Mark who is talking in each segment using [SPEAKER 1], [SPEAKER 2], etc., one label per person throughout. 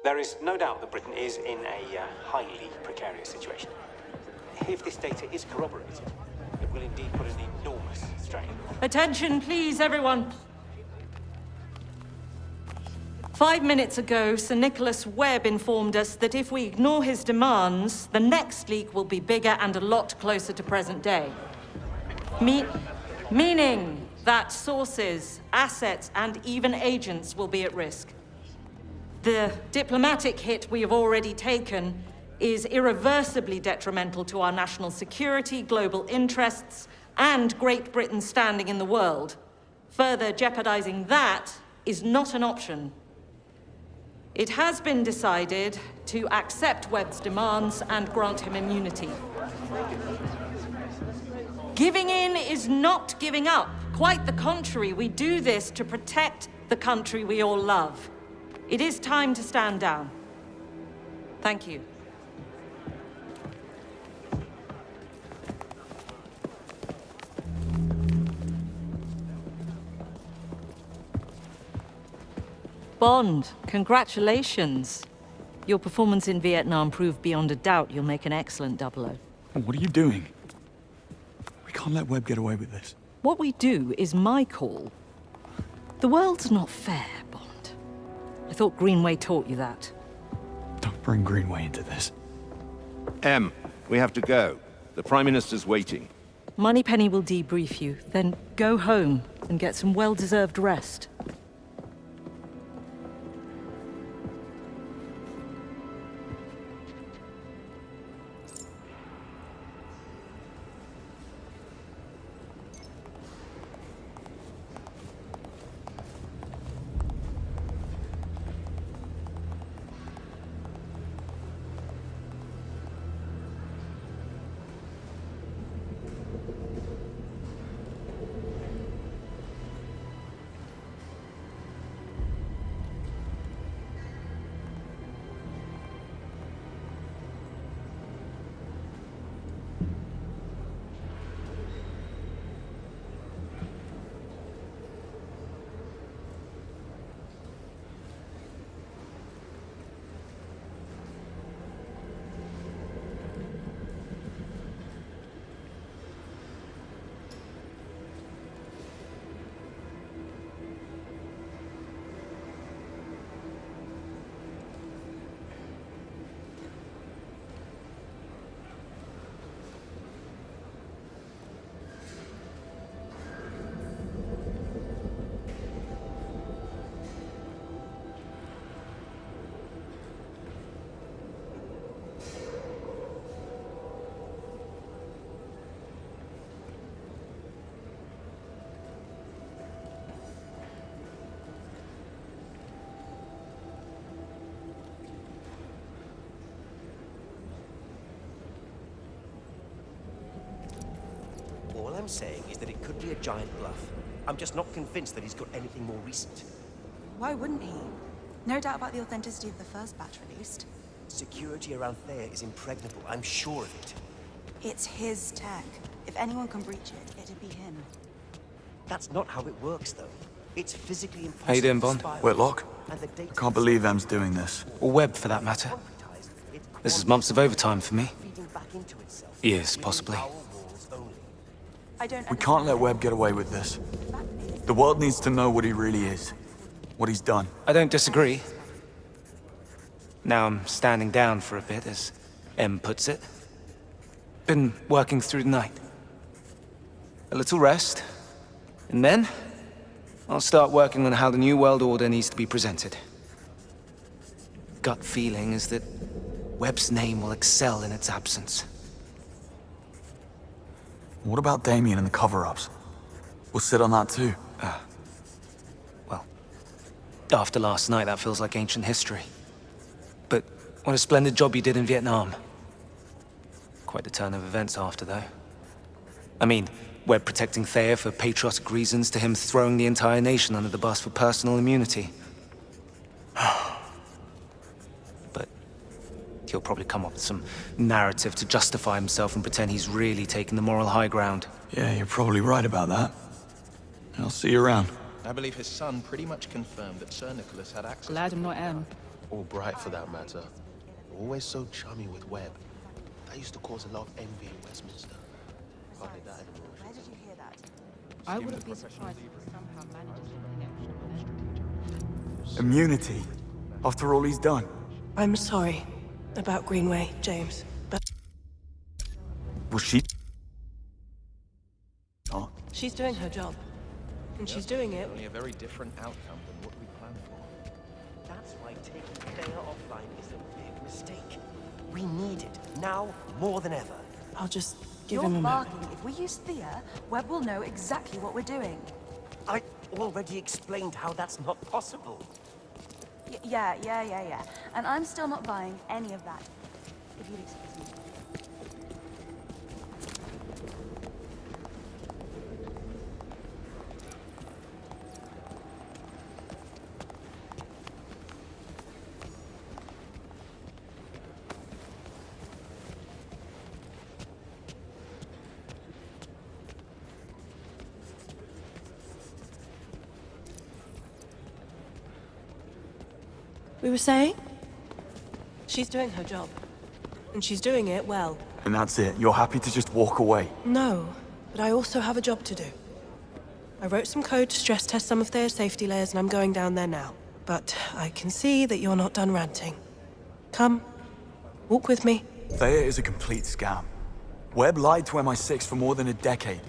[SPEAKER 1] There is no doubt that Britain is in a highly precarious situation. If this data is corroborated, it will indeed put an enormous strain.
[SPEAKER 2] Attention, please, everyone. 5 minutes ago, Sir Nicholas Webb informed us that if we ignore his demands, the next leak will be bigger and a lot closer to present day. Meaning that sources, assets, and even agents will be at risk. The diplomatic hit we have already taken is irreversibly detrimental to our national security, global interests, and Great Britain's standing in the world. Further jeopardizing that is not an option. It has been decided to accept Webb's demands and grant him immunity. Giving in is not giving up. Quite the contrary, we do this to protect the country we all love. It is time to stand down. Thank you. Bond, congratulations. Your performance in Vietnam proved beyond a doubt you'll make an excellent 00.
[SPEAKER 3] What are you doing? We can't let Webb get away with this.
[SPEAKER 2] What we do is my call. The world's not fair, Bond. I thought Greenway taught you that.
[SPEAKER 3] Don't bring Greenway into this.
[SPEAKER 4] M, we have to go. The Prime Minister's waiting.
[SPEAKER 2] Moneypenny will debrief you, then go home and get some well-deserved rest.
[SPEAKER 5] All I'm saying is that it could be a giant bluff. I'm just not convinced that he's got anything more recent.
[SPEAKER 6] Why wouldn't he? No doubt about the authenticity of the first batch released.
[SPEAKER 5] Security around Thayer is impregnable, I'm sure of it.
[SPEAKER 6] It's his tech. If anyone can breach it, it'd be him.
[SPEAKER 5] That's not how it works, though. It's physically impossible.
[SPEAKER 7] How you doing, Bond?
[SPEAKER 3] Whitlock? I can't believe M's doing this.
[SPEAKER 7] Or Webb, for that matter. This is months of overtime for me. Years, possibly.
[SPEAKER 3] We can't let Webb get away with this. The world needs to know what he really is. What he's done.
[SPEAKER 7] I don't disagree. Now I'm standing down for a bit, as M puts it. Been working through the night. A little rest, and then I'll start working on how the New World Order needs to be presented. Gut feeling is that Webb's name will excel in its absence.
[SPEAKER 3] What about Damien and the cover-ups? We'll sit on that too.
[SPEAKER 7] Well, after last night, that feels like ancient history. But what a splendid job you did in Vietnam. Quite the turn of events after, though. I mean, Webb protecting Thayer for patriotic reasons to him throwing the entire nation under the bus for personal immunity. But he'll probably come up with some narrative to justify himself and pretend he's really taking the moral high ground.
[SPEAKER 3] Yeah, you're probably right about that. I'll see you around.
[SPEAKER 8] I believe his son pretty much confirmed that Sir Nicholas had access.
[SPEAKER 9] Glad I'm not M.
[SPEAKER 8] Or Bright for that matter. Always so chummy with Webb. That used to cause a lot of envy in Westminster. Hardly that anymore.
[SPEAKER 6] Where did you hear that?
[SPEAKER 2] I wouldn't be surprised if it somehow manages to connection.
[SPEAKER 3] Immunity. After all he's done.
[SPEAKER 9] I'm sorry about Greenway, James, but
[SPEAKER 3] Was she... Oh.
[SPEAKER 9] she's doing her job. And she's doing it.
[SPEAKER 4] Only a very different outcome than what we planned for.
[SPEAKER 5] That's why taking Thea offline is a big mistake. We need it, now more than ever.
[SPEAKER 9] I'll just give
[SPEAKER 6] You're
[SPEAKER 9] him a moment.
[SPEAKER 6] bargaining. If we use Thea, Webb will know exactly what we're doing.
[SPEAKER 5] I already explained how that's not possible.
[SPEAKER 6] Yeah. And I'm still not buying any of that. If you'd excuse me.
[SPEAKER 9] We were saying? She's doing her job. And she's doing it well.
[SPEAKER 3] And that's it? You're happy to just walk away?
[SPEAKER 9] No, but I also have a job to do. I wrote some code to stress test some of their safety layers, and I'm going down there now. But I can see that you're not done ranting. Come, walk with me.
[SPEAKER 3] Thea is a complete scam. Webb lied to MI6 for more than a decade.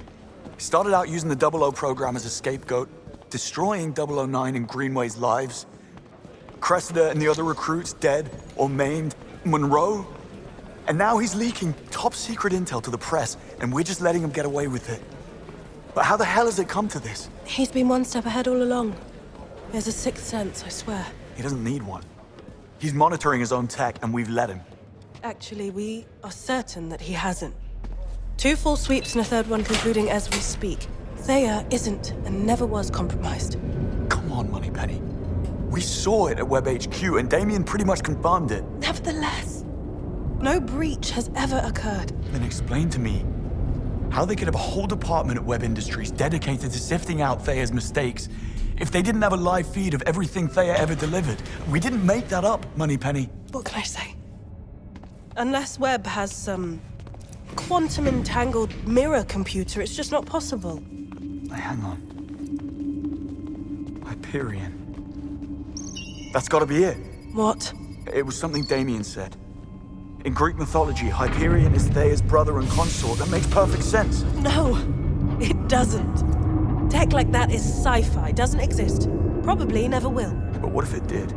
[SPEAKER 3] He started out using the 00 program as a scapegoat, destroying 009 and Greenway's lives. Cressida and the other recruits dead or maimed. Monroe. And now he's leaking top-secret intel to the press, and we're just letting him get away with it. But how the hell has it come to this?
[SPEAKER 9] He's been one step ahead all along. He has a sixth sense, I swear.
[SPEAKER 3] He doesn't need one. He's monitoring his own tech, and we've let him.
[SPEAKER 9] Actually, we are certain that he hasn't. 2 full sweeps and a third one concluding as we speak. Thea isn't and never was compromised.
[SPEAKER 3] Come on, Moneypenny. We saw it at Web HQ, and Damien pretty much confirmed it.
[SPEAKER 9] Nevertheless, no breach has ever occurred.
[SPEAKER 3] Then explain to me how they could have a whole department at Web Industries dedicated to sifting out Thea's mistakes if they didn't have a live feed of everything Thea ever delivered. We didn't make that up, Moneypenny.
[SPEAKER 9] What can I say? Unless Webb has some quantum-entangled mirror computer, it's just not possible.
[SPEAKER 3] Hang on. Hyperion. That's gotta be it.
[SPEAKER 9] What?
[SPEAKER 3] It was something Damien said. In Greek mythology, Hyperion is Thea's brother and consort. That makes perfect sense.
[SPEAKER 9] No, it doesn't. Tech like that is sci-fi, doesn't exist. Probably never will.
[SPEAKER 3] But what if it did?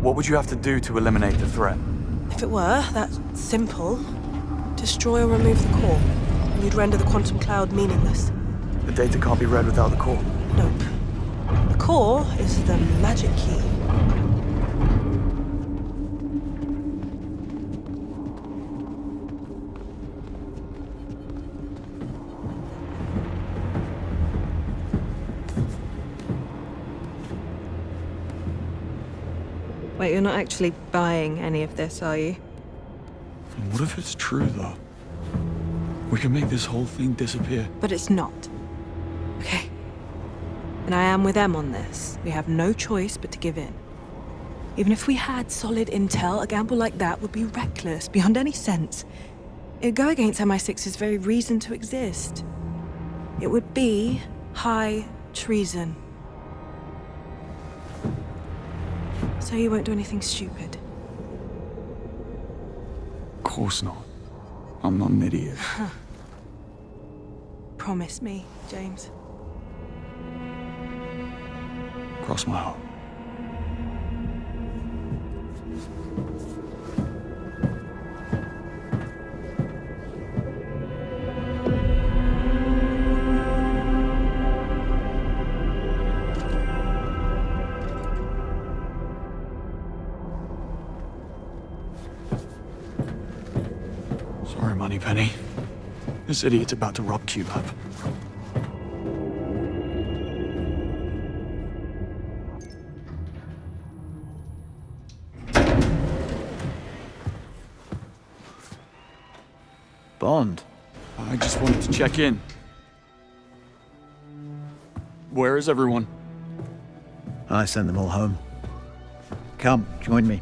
[SPEAKER 3] What would you have to do to eliminate the threat?
[SPEAKER 9] If it were that simple, destroy or remove the core, and you'd render the quantum cloud meaningless.
[SPEAKER 3] The data can't be read without the core.
[SPEAKER 9] Nope. The core is the magic key.
[SPEAKER 10] Wait, you're not actually buying any of this, are you?
[SPEAKER 3] And what if it's true, though? We can make this whole thing disappear.
[SPEAKER 10] But it's not. Okay. And I am with them on this. We have no choice but to give in. Even if we had solid intel, a gamble like that would be reckless, beyond any sense. It'd go against MI6's very reason to exist. It would be high treason. So you won't do anything stupid?
[SPEAKER 3] Of course not. I'm not an idiot.
[SPEAKER 10] Promise me, James.
[SPEAKER 3] Cross my heart. Sorry, Moneypenny. This idiot's about to rob Q-Lab.
[SPEAKER 8] Bond.
[SPEAKER 3] I just wanted to check in. Where is everyone?
[SPEAKER 8] I sent them all home.
[SPEAKER 11] Come, join me.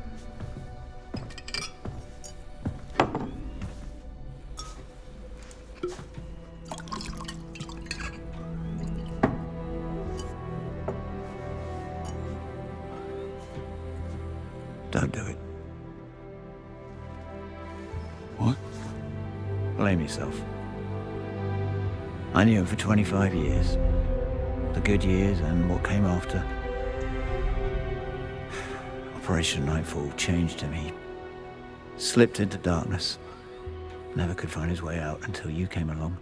[SPEAKER 11] Don't do it.
[SPEAKER 3] What?
[SPEAKER 11] Blame yourself. I knew him for 25 years. The good years and what came after. Operation Nightfall changed him. He slipped into darkness. Never could find his way out until you came along.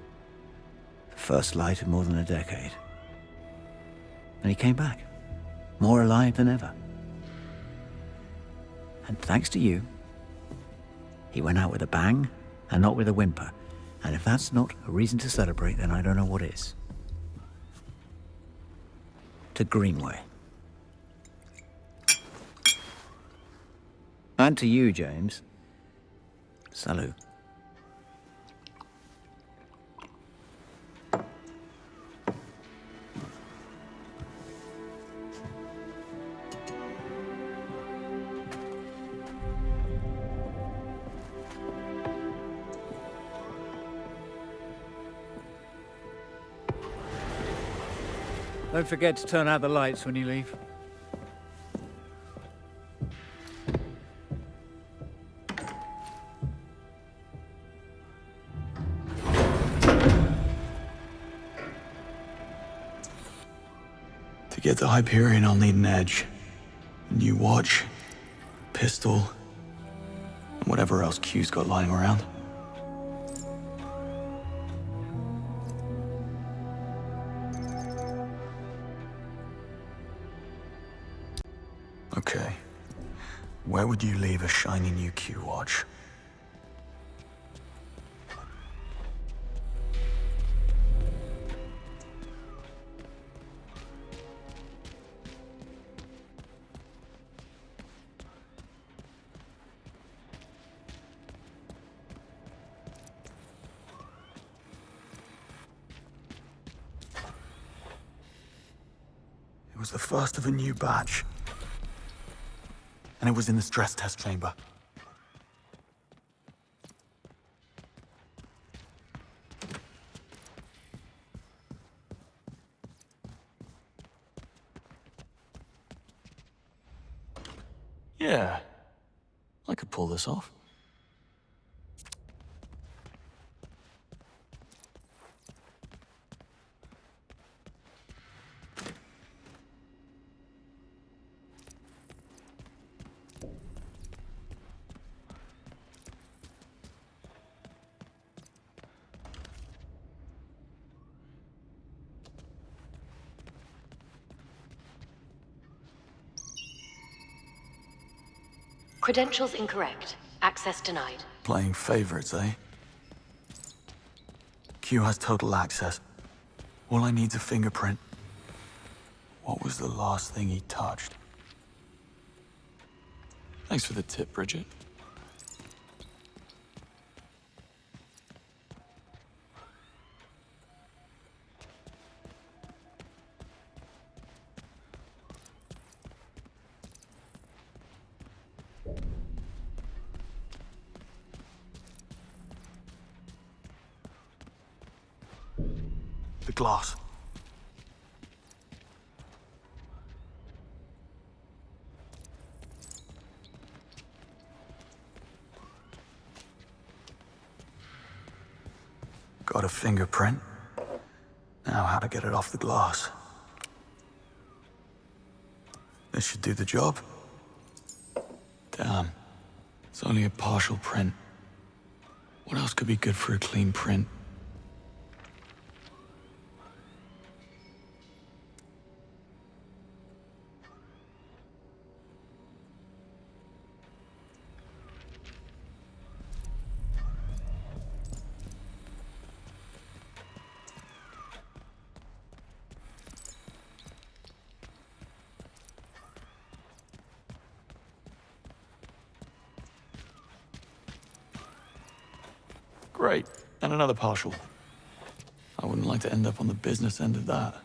[SPEAKER 11] The first light in more than a decade. And he came back. More alive than ever. And thanks to you, he went out with a bang and not with a whimper. And if that's not a reason to celebrate, then I don't know what is. To Greenway. And to you, James. Salut. Don't forget to turn out the lights when you leave.
[SPEAKER 3] To get the Hyperion, I'll need an edge. A new watch, pistol, and whatever else Q's got lying around. Okay. Where would you leave a shiny new Q watch? It was the first of a new batch. And it was in the stress test chamber. Yeah, I could pull this off.
[SPEAKER 12] Credentials incorrect. Access denied.
[SPEAKER 3] Playing favorites, eh? Q has total access. All I need's a fingerprint. What was the last thing he touched? Thanks for the tip, Bridget. The glass. Got a fingerprint. Now how to get it off the glass. This should do the job. Damn. It's only a partial print. What else could be good for a clean print? Great. And another partial. I wouldn't like to end up on the business end of that.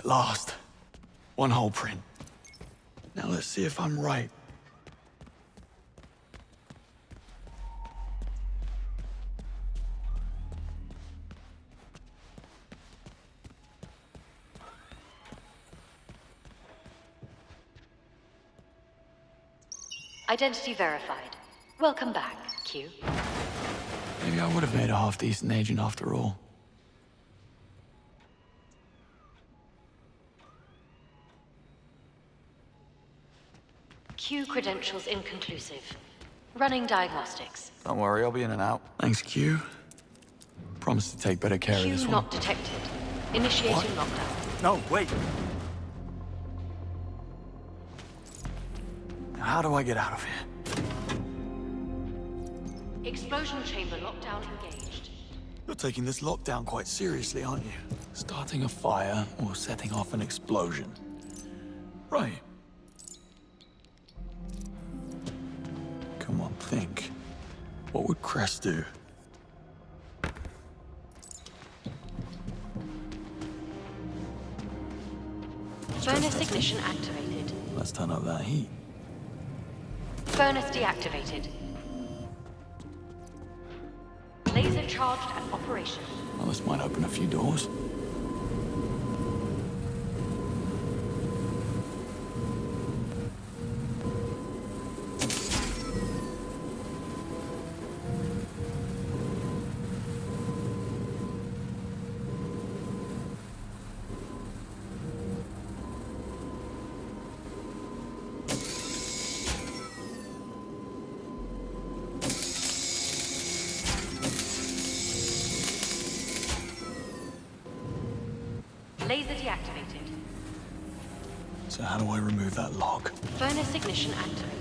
[SPEAKER 3] At last. One whole print. Now let's see if I'm right.
[SPEAKER 12] Identity verified. Welcome back, Q.
[SPEAKER 3] Maybe I would have made a half-decent agent after all.
[SPEAKER 12] Q credentials inconclusive. Running diagnostics.
[SPEAKER 3] Don't worry, I'll be in and out. Thanks, Q. Promise to take better care of this
[SPEAKER 12] Q
[SPEAKER 3] one.
[SPEAKER 12] not detected. Initiating lockdown.
[SPEAKER 3] No, wait. How do I get out of here?
[SPEAKER 12] Explosion chamber lockdown engaged.
[SPEAKER 3] You're taking this lockdown quite seriously, aren't you? Starting a fire or setting off an explosion. Right. Come on, think. What would Crest do?
[SPEAKER 12] Furnace ignition activated.
[SPEAKER 3] Let's turn up that heat.
[SPEAKER 12] Furnace deactivated. Laser charged and operational.
[SPEAKER 3] Well, this might open a few doors.
[SPEAKER 12] Laser deactivated.
[SPEAKER 3] So how do I remove that lock?
[SPEAKER 12] Furnace ignition activated.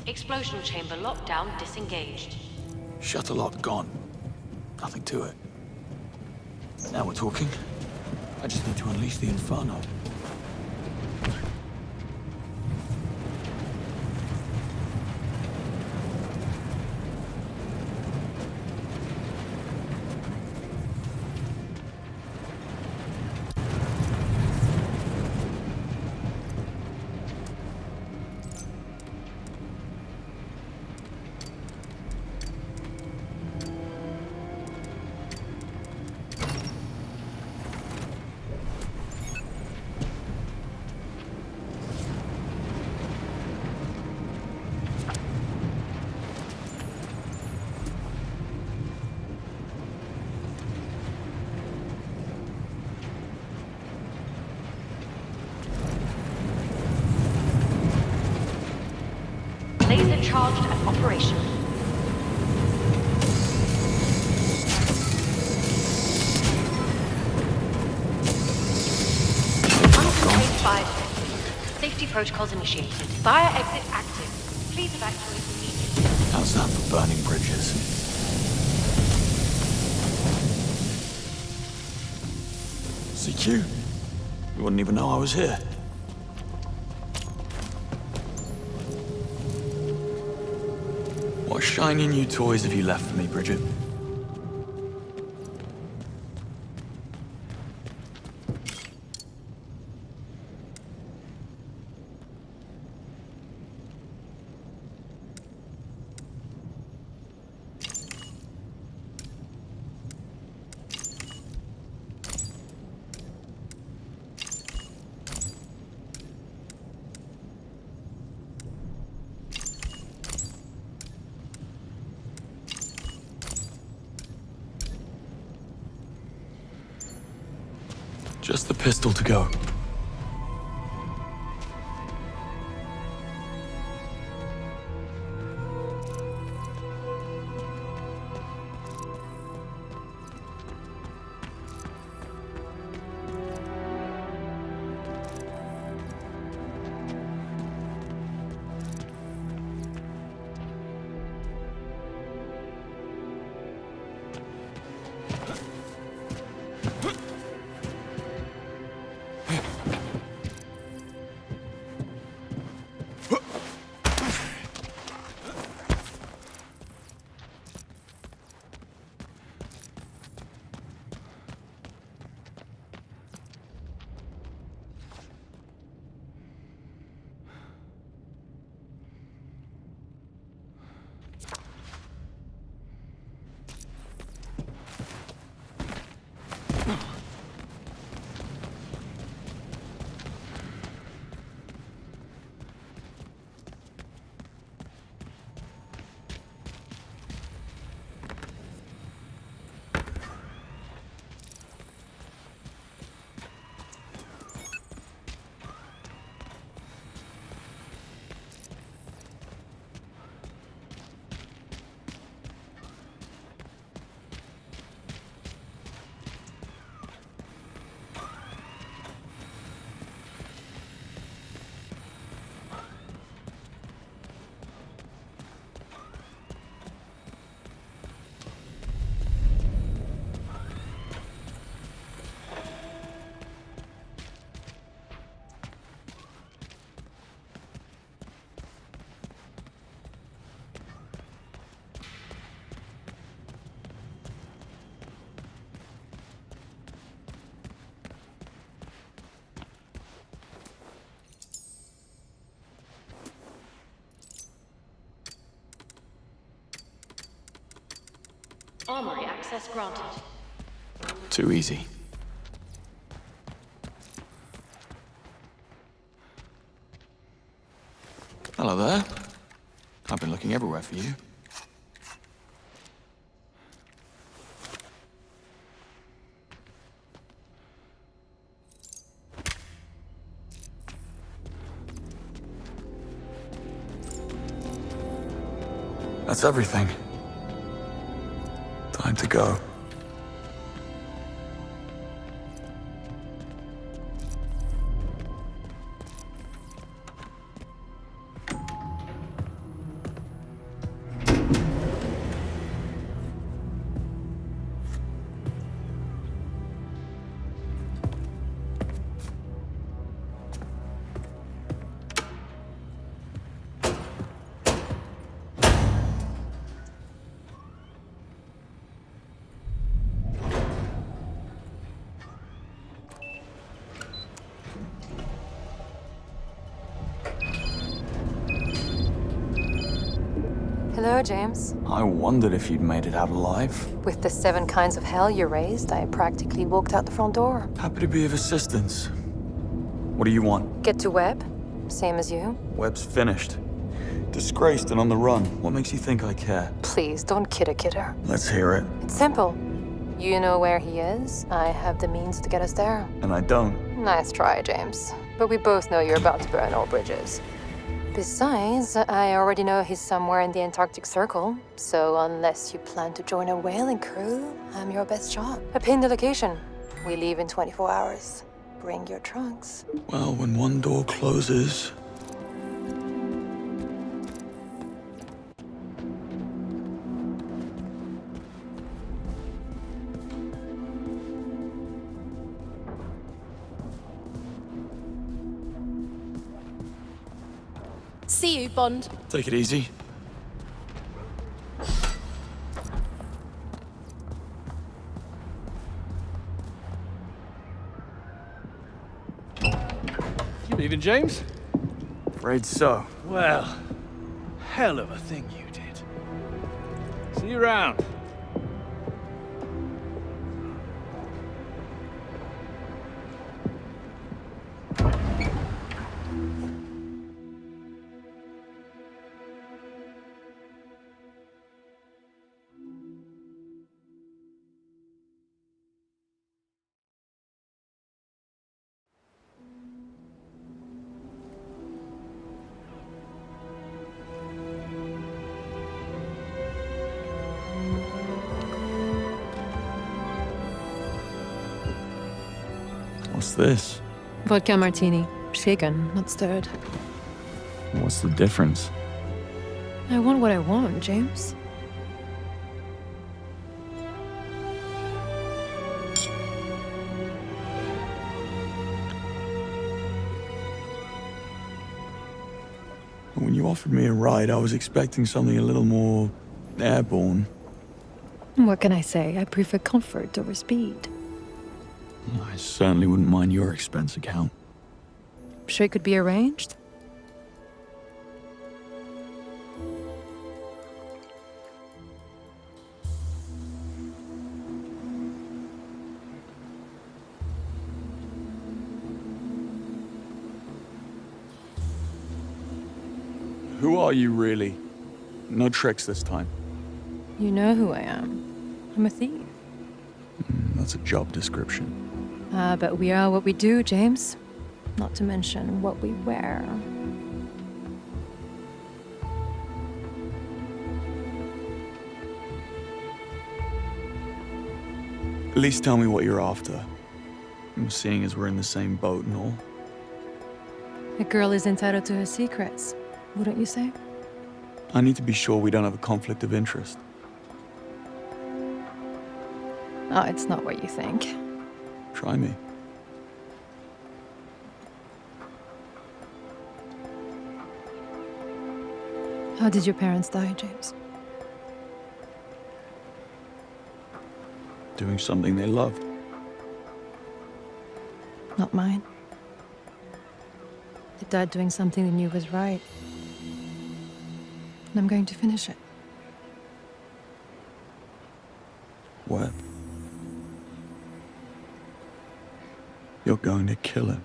[SPEAKER 12] Explosion chamber lockdown disengaged.
[SPEAKER 3] Shutter lock gone. Nothing to it. Now we're talking. I just need to unleash the inferno.
[SPEAKER 12] Laser charged and operational. Uncontained fire. Safety protocols initiated. Fire exit active. Please evacuate immediately.
[SPEAKER 3] How's that for burning bridges? CQ? You wouldn't even know I was here. What shiny new toys have you left for me, Bridget? Just the pistol to go.
[SPEAKER 12] Armory access granted.
[SPEAKER 3] Too easy. Hello there. I've been looking everywhere for you. That's everything. Time to go.
[SPEAKER 13] Hello, James.
[SPEAKER 3] I wondered if you'd made it out alive.
[SPEAKER 13] With the 7 kinds of hell you raised, I practically walked out the front door.
[SPEAKER 3] Happy to be of assistance. What do you want?
[SPEAKER 13] Get to Webb, same as you.
[SPEAKER 3] Webb's finished. Disgraced and on the run. What makes you think I care?
[SPEAKER 13] Please, don't kidder.
[SPEAKER 3] Let's hear it.
[SPEAKER 13] It's simple. You know where he is. I have the means to get us there.
[SPEAKER 3] And I don't.
[SPEAKER 13] Nice try, James. But we both know you're about to burn all bridges. Besides, I already know he's somewhere in the Antarctic Circle, so unless you plan to join a whaling crew, I'm your best shot. I pinned the location. We leave in 24 hours. Bring your trunks.
[SPEAKER 3] Well, when one door closes...
[SPEAKER 9] See you, Bond.
[SPEAKER 3] Take it easy.
[SPEAKER 14] You leaving, James?
[SPEAKER 3] Afraid so.
[SPEAKER 14] Well, hell of a thing you did. See you around.
[SPEAKER 3] What's this?
[SPEAKER 10] Vodka martini. Shaken, not stirred.
[SPEAKER 3] What's the difference?
[SPEAKER 10] I want what I want, James.
[SPEAKER 3] When you offered me a ride, I was expecting something a little more airborne.
[SPEAKER 10] What can I say? I prefer comfort over speed.
[SPEAKER 3] I certainly wouldn't mind your expense account.
[SPEAKER 10] Sure it could be arranged?
[SPEAKER 3] Who are you, really? No tricks this time.
[SPEAKER 10] You know who I am. I'm a thief.
[SPEAKER 3] That's a job description.
[SPEAKER 10] But we are what we do, James. Not to mention what we wear.
[SPEAKER 3] At least tell me what you're after. Seeing as we're in the same boat and all.
[SPEAKER 10] A girl is entitled to her secrets, wouldn't you say?
[SPEAKER 3] I need to be sure we don't have a conflict of interest.
[SPEAKER 10] Oh, it's not what you think.
[SPEAKER 3] Try me.
[SPEAKER 10] How did your parents die, James?
[SPEAKER 3] Doing something they loved.
[SPEAKER 10] Not mine. They died doing something they knew was right. And I'm going to finish it.
[SPEAKER 3] Webb. You're going to kill him.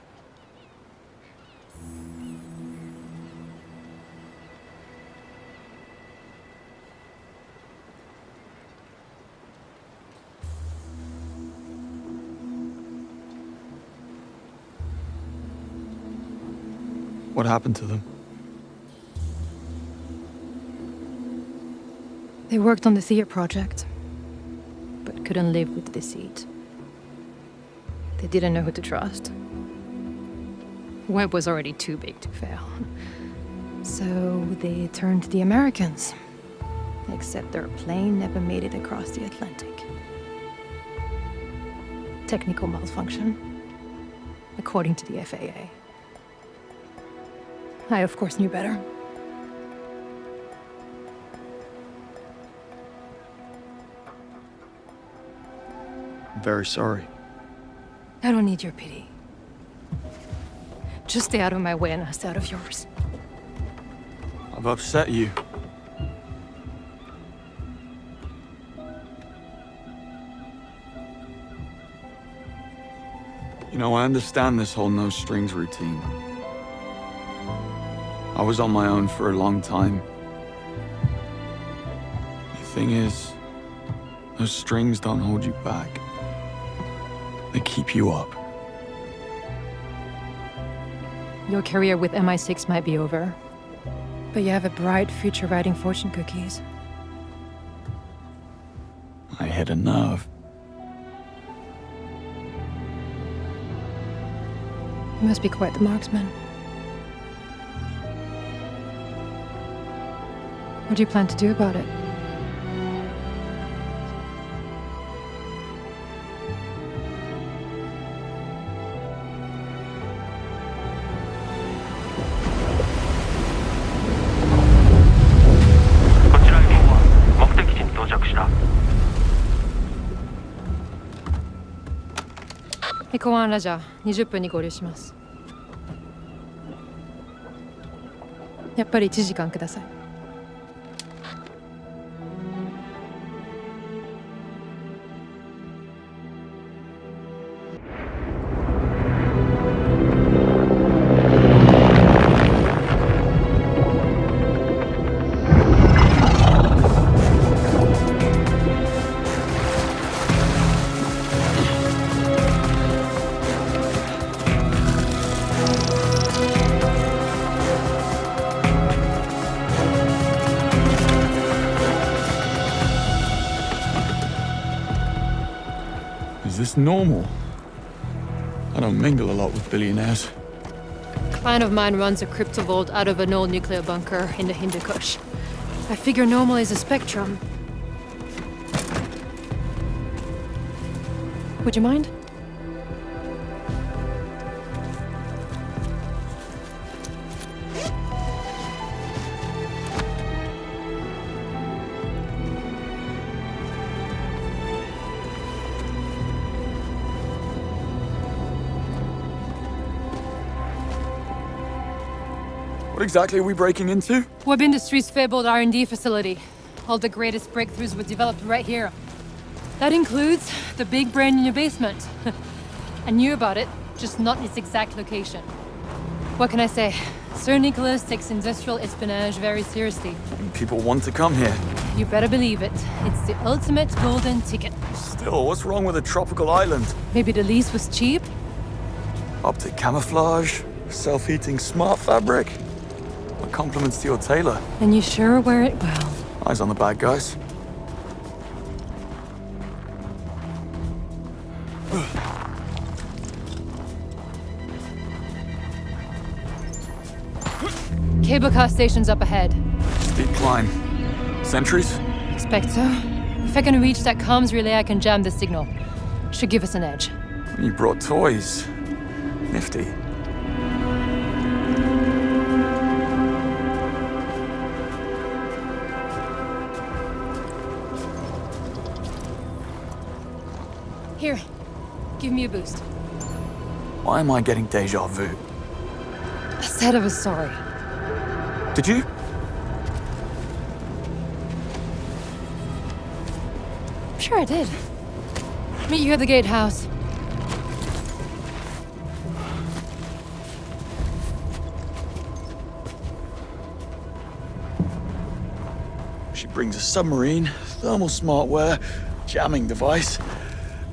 [SPEAKER 3] What happened to them?
[SPEAKER 13] They worked on the Thea project, but couldn't live with the deceit. They didn't know who to trust. Webb was already too big to fail. So they turned to the Americans. Except their plane never made it across the Atlantic. Technical malfunction, according to the FAA. I, of course, knew better.
[SPEAKER 3] I'm very sorry.
[SPEAKER 13] I don't need your pity. Just stay out of my way and I'll stay out of yours.
[SPEAKER 3] I've upset you. You know, I understand this whole no-strings routine. I was on my own for a long time. The thing is, those strings don't hold you back. They keep you up.
[SPEAKER 13] Your career with MI6 might be over, but you have a bright future writing fortune cookies.
[SPEAKER 3] I hit a nerve.
[SPEAKER 13] You must be quite the marksman. What do you plan to do about it?公安ラジャー20分に合流します。やっぱり1時間ください。
[SPEAKER 3] Is this normal? I don't mingle a lot with billionaires.
[SPEAKER 13] A client of mine runs a crypto vault out of an old nuclear bunker in the Hindu Kush. I figure normal is a spectrum. Would you mind?
[SPEAKER 3] What exactly are we breaking into?
[SPEAKER 13] Webb Industries' fabled R&D facility. All the greatest breakthroughs were developed right here. That includes the big brain in your basement. I knew about it, just not its exact location. What can I say? Sir Nicholas takes industrial espionage very seriously.
[SPEAKER 3] And people want to come here.
[SPEAKER 13] You better believe it. It's the ultimate golden ticket.
[SPEAKER 3] Still, what's wrong with a tropical island?
[SPEAKER 13] Maybe the lease was cheap?
[SPEAKER 3] Optic camouflage, self-heating smart fabric. My compliments to your tailor.
[SPEAKER 13] And you sure wear it well.
[SPEAKER 3] Eyes on the bad guys.
[SPEAKER 13] Cable car station's up ahead.
[SPEAKER 3] Steep climb. Sentries?
[SPEAKER 13] Expect so. If I can reach that comms relay, I can jam the signal. Should give us an edge.
[SPEAKER 3] You brought toys. Nifty.
[SPEAKER 13] Here, give me a boost.
[SPEAKER 3] Why am I getting deja vu?
[SPEAKER 13] I said I was sorry.
[SPEAKER 3] Did you?
[SPEAKER 13] Sure I did. Meet you at the gatehouse.
[SPEAKER 3] She brings a submarine, thermal smartware, jamming device.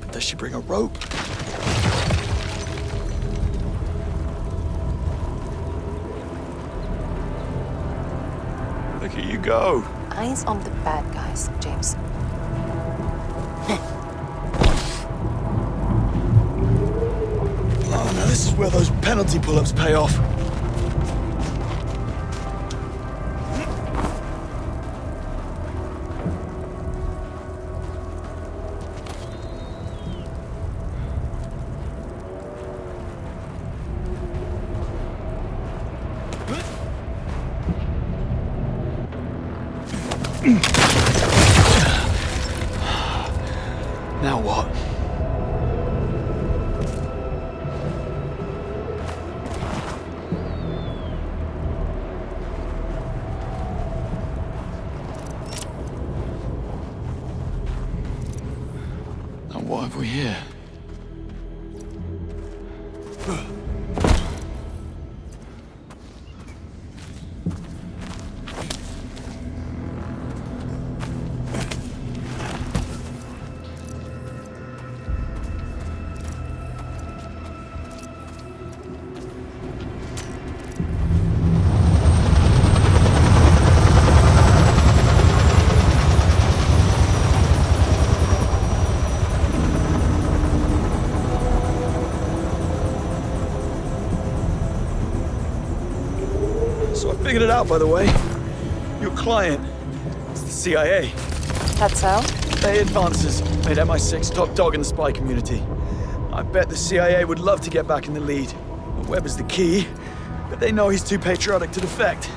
[SPEAKER 3] But does she bring a rope? Look at you go.
[SPEAKER 13] Eyes on the bad guys, James.
[SPEAKER 3] Oh no, this is where those penalty pull-ups pay off. Now what? Now what have we here? So I figured it out, by the way. Your client is the CIA.
[SPEAKER 13] That's so?
[SPEAKER 3] They advances made MI6 top dog in the spy community. I bet the CIA would love to get back in the lead. Webb is the key, but they know he's too patriotic to defect.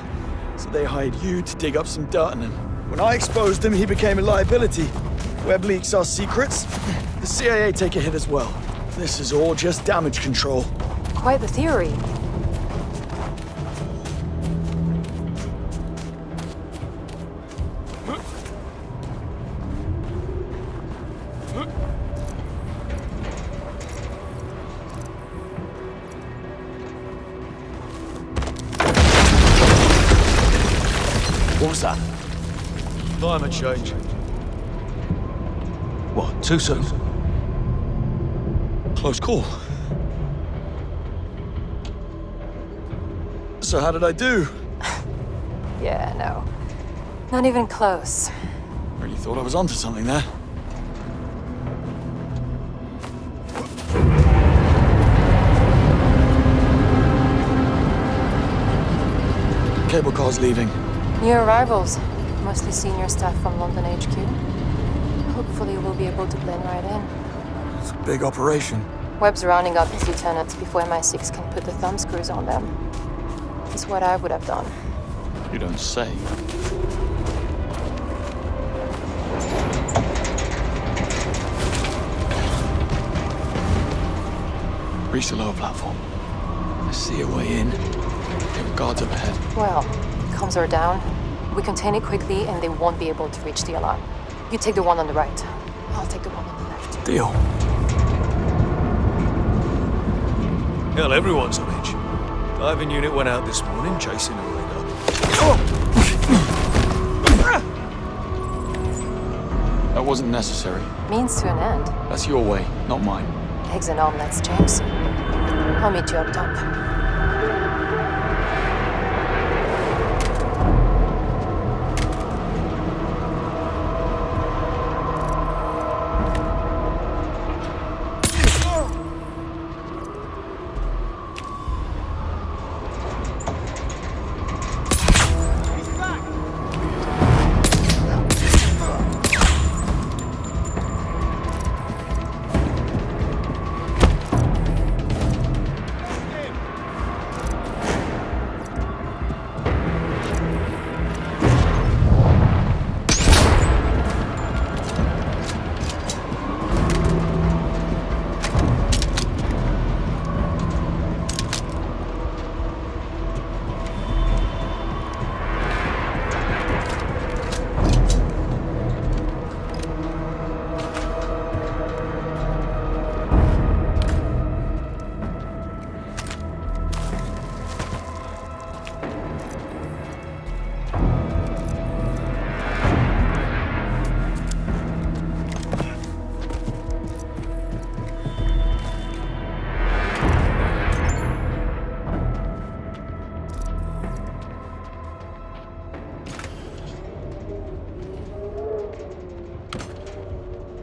[SPEAKER 3] So they hired you to dig up some dirt on him. When I exposed him, he became a liability. Webb leaks our secrets. The CIA take a hit as well. This is all just damage control.
[SPEAKER 13] Quite the theory.
[SPEAKER 3] What was that? Climate change. What, too soon? Close call. So how did I do?
[SPEAKER 13] Yeah, no. Not even close.
[SPEAKER 3] Really thought I was onto something there. Cable car's leaving.
[SPEAKER 13] New arrivals. Mostly senior staff from London HQ. Hopefully we'll be able to blend right in.
[SPEAKER 3] It's a big operation.
[SPEAKER 13] Webb's rounding up his lieutenants before MI6 can put the thumbscrews on them. It's what I would have done.
[SPEAKER 3] You don't say. Reach the lower platform. I see a way in. There are guards up ahead.
[SPEAKER 13] Well, comms are down. We contain it quickly and they won't be able to reach the alarm. You take the one on the right. I'll take the one on the left.
[SPEAKER 3] Deal.
[SPEAKER 14] Hell, everyone's on edge. Diving unit went out this morning, chasing a radar.
[SPEAKER 3] That wasn't necessary.
[SPEAKER 13] Means to an end.
[SPEAKER 3] That's your way, not mine.
[SPEAKER 13] Eggs and omelets, James. I'll meet you up top.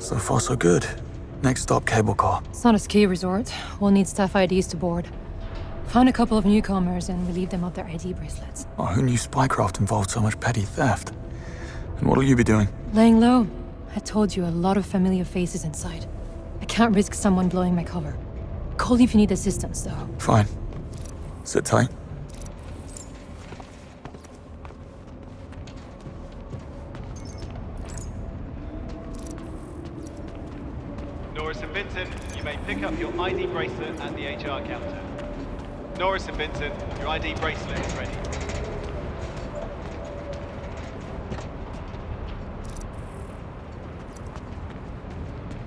[SPEAKER 3] So far, so good. Next stop, cable car.
[SPEAKER 13] It's not a ski resort. We'll need staff IDs to board. Found a couple of newcomers and relieved them of their ID bracelets.
[SPEAKER 3] Oh, who knew spycraft involved so much petty theft? And what'll you be doing?
[SPEAKER 13] Laying low. I told you, a lot of familiar faces inside. I can't risk someone blowing my cover. Call you if you need assistance, though.
[SPEAKER 3] Fine. Sit tight.
[SPEAKER 15] Norris and Vincent, you may pick up your ID bracelet at the HR counter. Norris and Vincent, your ID bracelet is ready.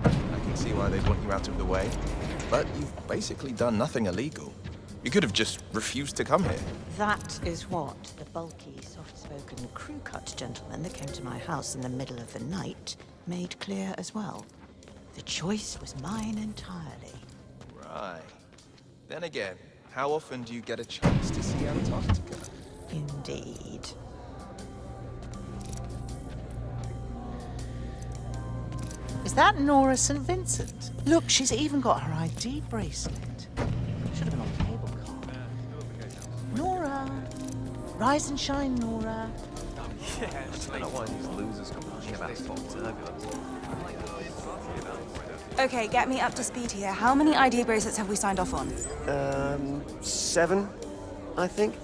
[SPEAKER 8] I can see why they want you out of the way, but you've basically done nothing illegal. You could have just refused to come here.
[SPEAKER 16] That is what the bulky, soft-spoken, crew-cut gentleman that came to my house in the middle of the night made clear as well. The choice was mine entirely.
[SPEAKER 8] Right. Then again, how often do you get a chance to see Antarctica?
[SPEAKER 16] Indeed. Is that Nora St. Vincent? Look, she's even got her ID bracelet. Should have been on the cable car. Nora! Rise and shine, Nora.
[SPEAKER 5] Yeah, I don't know why these losers complain about spot turbulence.
[SPEAKER 6] Okay, get me up to speed here. How many ID bracelets have we signed off on?
[SPEAKER 5] 7, I think.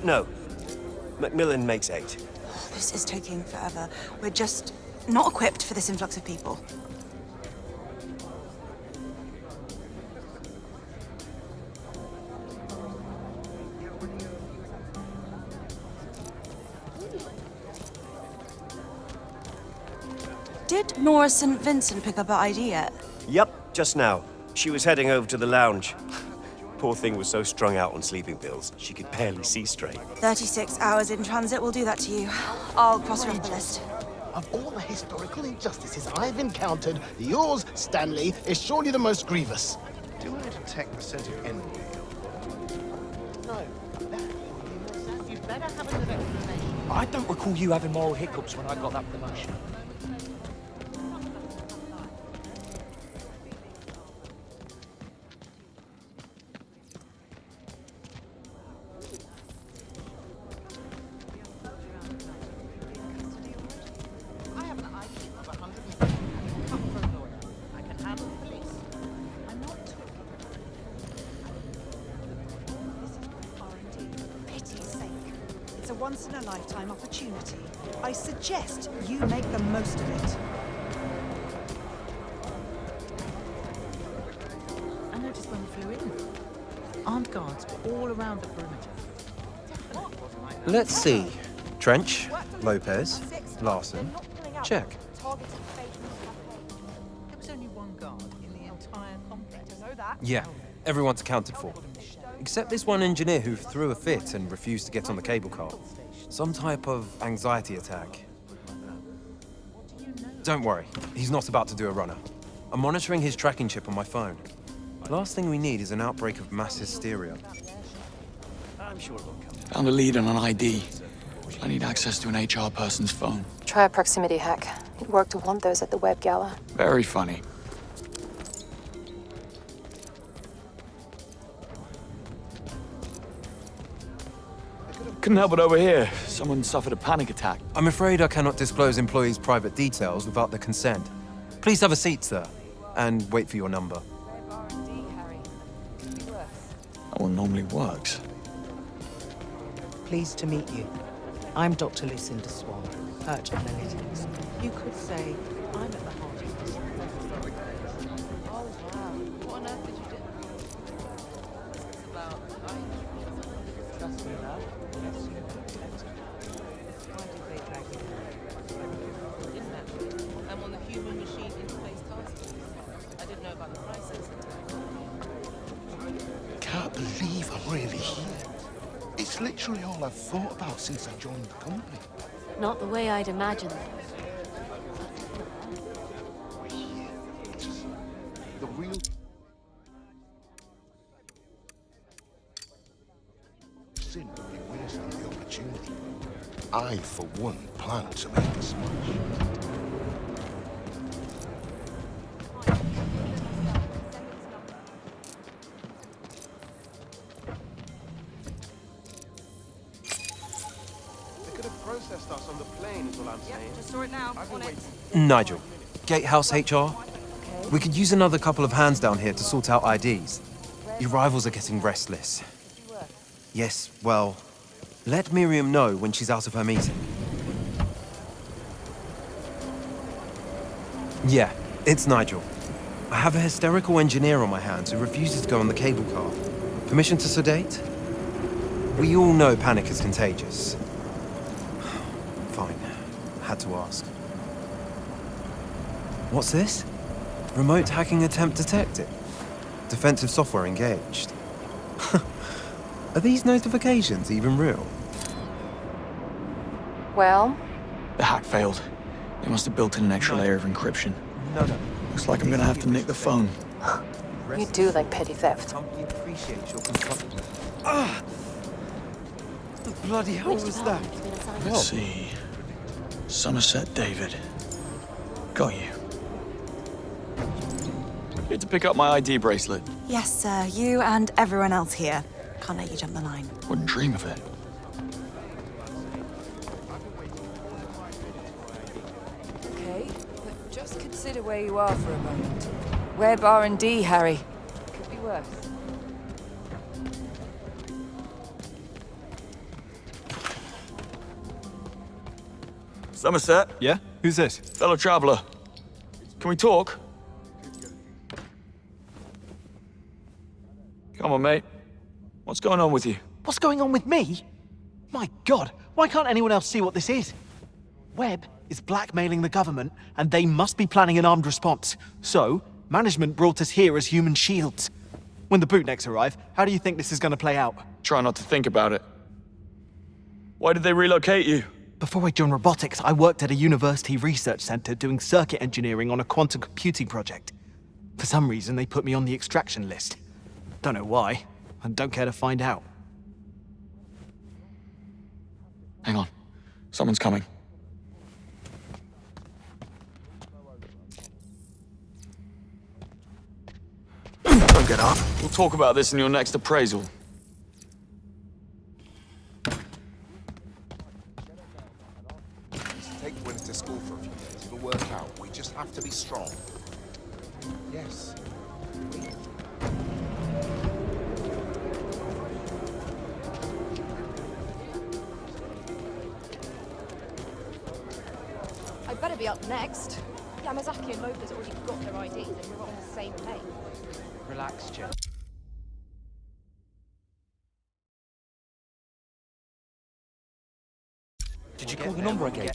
[SPEAKER 5] No. Macmillan makes 8.
[SPEAKER 6] This is taking forever. We're just not equipped for this influx of people. Did Nora St. Vincent pick up her ID yet?
[SPEAKER 5] Yep, just now. She was heading over to the lounge. Poor thing was so strung out on sleeping pills, she could barely see straight.
[SPEAKER 6] 36 hours in transit will do that to you. I'll cross her off the list.
[SPEAKER 17] Of all the historical injustices I've encountered, yours, Stanley, is surely the most grievous.
[SPEAKER 8] Do I detect a sense of envy?
[SPEAKER 17] No. You better have a little explanation.
[SPEAKER 18] I don't recall you having moral hiccups when I got that promotion.
[SPEAKER 19] Once-in-a-lifetime opportunity. I suggest you make the most of it.
[SPEAKER 16] I noticed when we flew in. Armed guards were all around the perimeter.
[SPEAKER 5] Let's see. Trench, Lopez, Larson. Check.
[SPEAKER 16] There was only one guard in the entire complex.
[SPEAKER 20] Yeah, everyone's accounted for. Except this one engineer who threw a fit and refused to get on the cable car. Some type of anxiety attack. Don't worry, he's not about to do a runner. I'm monitoring his tracking chip on my phone. Last thing we need is an outbreak of mass hysteria.
[SPEAKER 5] I'm sure it will come.
[SPEAKER 3] Found a lead on an ID. I need access to an HR person's phone.
[SPEAKER 13] Try a proximity hack. It worked to wonders at the web gala.
[SPEAKER 3] Very funny. Couldn't help it over here. Someone suffered a panic attack.
[SPEAKER 20] I'm afraid I cannot disclose employees' private details without their consent. Please have a seat, sir, and wait for your number.
[SPEAKER 3] That one normally works.
[SPEAKER 16] Pleased to meet you. I'm Dr. Lucinda Swan, Perch Analytics. You could say I'm at the heart of this. Oh, wow. What on earth did you do? It's about... Trust me, love. Yes, you know better. Why did they drag you there? Didn't actually. I'm on the human-machine interface task force. I didn't know about the prices.
[SPEAKER 17] Can't believe I'm really here. It's literally all I've thought about since I joined the company.
[SPEAKER 12] Not the way I'd imagined.
[SPEAKER 17] The real... sin would be wasting the opportunity. I, for one, plan to make a smash.
[SPEAKER 2] Saw it now. On it.
[SPEAKER 20] Nigel, Gatehouse HR. We could use another couple of hands down here to sort out IDs. Your rivals are getting restless. Yes, well, let Miriam know when she's out of her meeting. Yeah, it's Nigel. I have a hysterical engineer on my hands who refuses to go on the cable car. Permission to sedate? We all know panic is contagious. Fine. Had to ask. What's this? Remote hacking attempt detected. Defensive software engaged. Are these notifications even real?
[SPEAKER 13] Well?
[SPEAKER 3] The hack failed. They must have built in an extra layer of encryption.
[SPEAKER 20] No.
[SPEAKER 3] Looks like I'm gonna have to nick the phone.
[SPEAKER 13] You do like petty theft.
[SPEAKER 20] Ah! The bloody hell was that?
[SPEAKER 3] Let's see. Somerset David. Got you. Here to pick up my ID bracelet.
[SPEAKER 6] Yes, sir. You and everyone else here. Can't let you jump the line.
[SPEAKER 3] Wouldn't dream of it.
[SPEAKER 21] Okay, but just consider where you are for a moment. Web R&D, Harry. Could be worse.
[SPEAKER 3] Somerset?
[SPEAKER 20] Yeah? Who's this?
[SPEAKER 3] Fellow traveler. Can we talk? Come on, mate. What's going on with you?
[SPEAKER 18] What's going on with me? My God, why can't anyone else see what this is? Webb is blackmailing the government, and they must be planning an armed response. So, management brought us here as human shields. When the bootnecks arrive, how do you think this is going to play out?
[SPEAKER 3] Try not to think about it. Why did they relocate you?
[SPEAKER 18] Before I joined robotics, I worked at a university research center doing circuit engineering on a quantum computing project. For some reason, they put me on the extraction list. Don't know why, and don't care to find out.
[SPEAKER 3] Hang on. Someone's coming. Don't get up. We'll talk about this in your next appraisal.
[SPEAKER 22] Take Winnie to school for a few days. It'll work out. We just have to be strong. Yes.
[SPEAKER 12] I'd better be up next. Yamazaki and Lopa's already got their IDs and we're on the same lane.
[SPEAKER 18] Relax, Jill. Did you call the number again?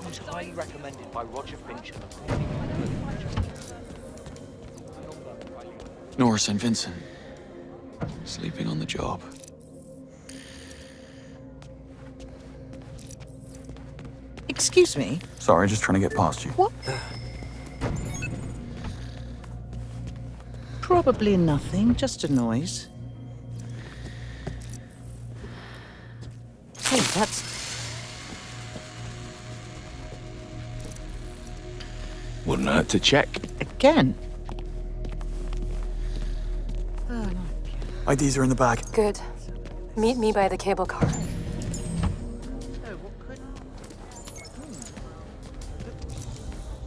[SPEAKER 18] It's highly recommended by Roger Fincher.
[SPEAKER 3] Nora St. Vincent. Sleeping on the job.
[SPEAKER 19] Excuse me?
[SPEAKER 3] Sorry, just trying to get past you.
[SPEAKER 19] What? Probably nothing, just a noise. Hey, that's...
[SPEAKER 3] Wouldn't hurt to check.
[SPEAKER 19] Again?
[SPEAKER 13] Oh, no.
[SPEAKER 3] IDs are in the bag.
[SPEAKER 13] Good. Meet me by the cable car.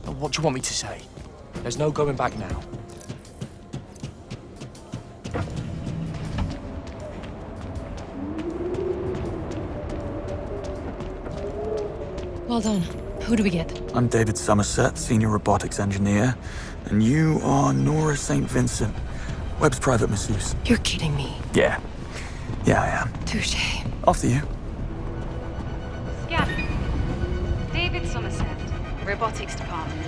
[SPEAKER 18] What do you want me to say? There's no going back now.
[SPEAKER 12] Well done. Who do we get?
[SPEAKER 3] I'm David Somerset, senior robotics engineer. And you are Nora St. Vincent, Webb's private masseuse.
[SPEAKER 13] You're kidding me.
[SPEAKER 3] Yeah. Yeah, I am.
[SPEAKER 13] Touche.
[SPEAKER 3] Off to you.
[SPEAKER 23] Scanning. David Somerset, Robotics Department.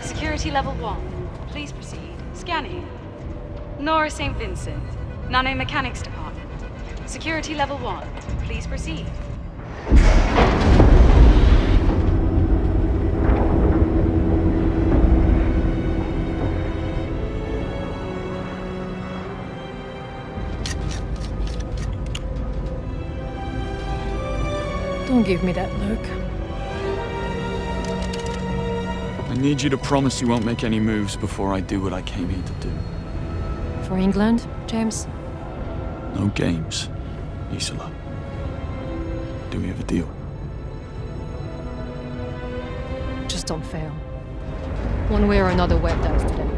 [SPEAKER 23] Security level 1. Please proceed. Scanning. Nora St. Vincent, Nanomechanics Department. Security level 1. Please proceed.
[SPEAKER 12] Don't give me that look.
[SPEAKER 3] I need you to promise you won't make any moves before I do what I came here to do.
[SPEAKER 13] For England, James?
[SPEAKER 3] No games, Isola. Do we have a deal?
[SPEAKER 13] Just don't fail. One way or another, Webb dies today.